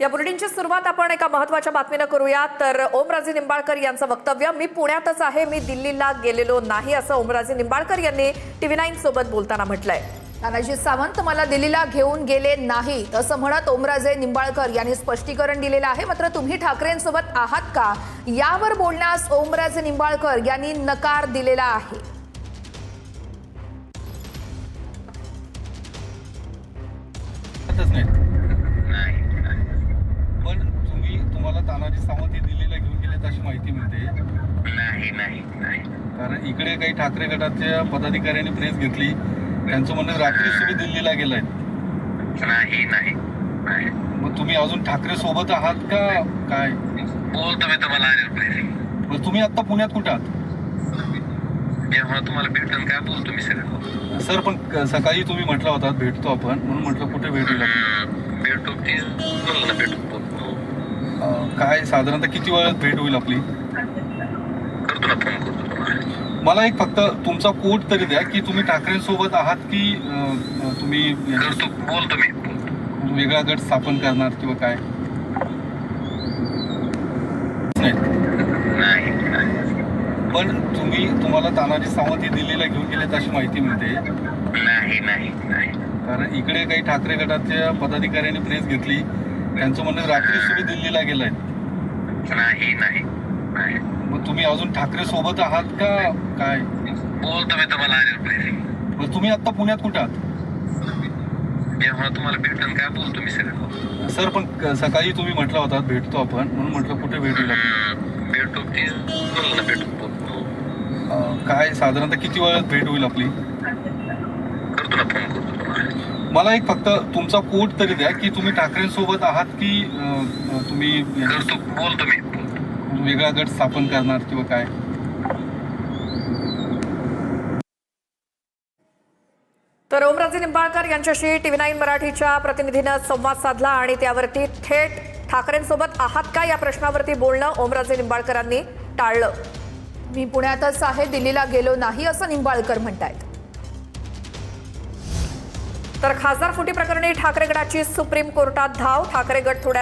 या बुलेटिनची सुरुवात आपण एका महत्त्वाच्या बातमीने करूया। तर ओमराजे निंबाळकर यांचं वक्तव्य, मी पुण्यातच आहे, मी दिल्लीला गेलेलो नाही, असं ओमराजे निंबाळकर यांनी TV9 सोबत बोलताना म्हटलंय। तानाजी सावंत मला दिल्लीला घेऊन गेले नाहीत असं म्हणत ओमराजे निंबाळकर यांनी स्पष्टीकरण दिलेलं आहे। मात्र तुम्ही ठाकरेंसोबत आहात का यावर बोलण्यास ओमराजे निंबाळकर यांनी नकार दिलेला आहे। पण तुम्हाला तानाजी सावंत दिल्लीला घेऊन गेलेत अशी माहिती मिळते। नाही कारण इकडे काही ठाकरे गटाच्या पदाधिकाऱ्यांनी प्रेस घेतली, त्यांचं म्हणणं रात्रीच तुम्ही दिल्लीला गेलाय। नाही मग तुम्ही अजून ठाकरे सोबत आहात का काय? बोलतो मी तुम्हाला मग तुम्ही आता पुण्यात कुठे आहात? जेव्हा तुम्हाला भेटन काय बोलतो मी सगळं। सर पण सकाळी तुम्ही म्हटलं होता भेटतो आपण, म्हणून म्हटलं कुठे भेटूया? भेटतो ती बोललो ना, भेटतो काय साधारणतः किती वेळात भेट होईल आपली? करतो ना, फोन करतो तुम्हाला। मला एक फक्त तुमचा कोड तरी द्या की तुम्ही ठाकरेंसोबत आहात की तुम्ही करतो, बोलतो मी। वेगळा गट स्थापन करणार किंवा काय? नाही पण तुम्हाला तानाजी सावंत दिल्लीला घेऊन गेलेत अशी माहिती मिळते। नाही कारण इकडे काही ठाकरे गटाच्या पदाधिकाऱ्यांनी प्रेस घेतली, त्यांचं म्हणणं रात्रीच तुम्ही दिल्लीला गेलाय। नाही मग तुम्ही अजून ठाकरे सोबत आहात का काय? बोलतो मी तुम्हाला। मग तुम्ही आता पुण्यात कुठे आहात? जेव्हा तुम्हाला भेटन काय बोलतो मी सगळं। सर पण सकाळी तुम्ही म्हटलं होता भेटतो आपण, म्हणून म्हटलं कुठे भेटूया? भेटतो ती बोललो ना, भेटतो काय साधारणतः किती वेळात भेट होईल आपली? करतो ना, फोन करतो तुम्हाला। मला एक फक्त तुमचा कोड तरी द्या की तुम्ही ठाकरेंसोबत आहात की तुम्ही करतो, बोलतो मी। वेगळा गट स्थापन करणार किंवा काय? तर ओमराजे निंबाळकर यांच्याशी TV9 मराठीच्या प्रतिनिधीनं संवाद साधला आणि त्यावरती थेट ठाकरेंसोबत आहात का या प्रश्नावरती बोलणं ओमराजे निंबाळकरांनी टाळलं। मी पुण्यातच आहे, दिल्लीला गेलो नाही असं निंबाळकर म्हणतायत। तर खासदार फुटी प्रकरणी ठाकरे गटाची सुप्रीम कोर्टात धाव, ठाकरे गट थोड्या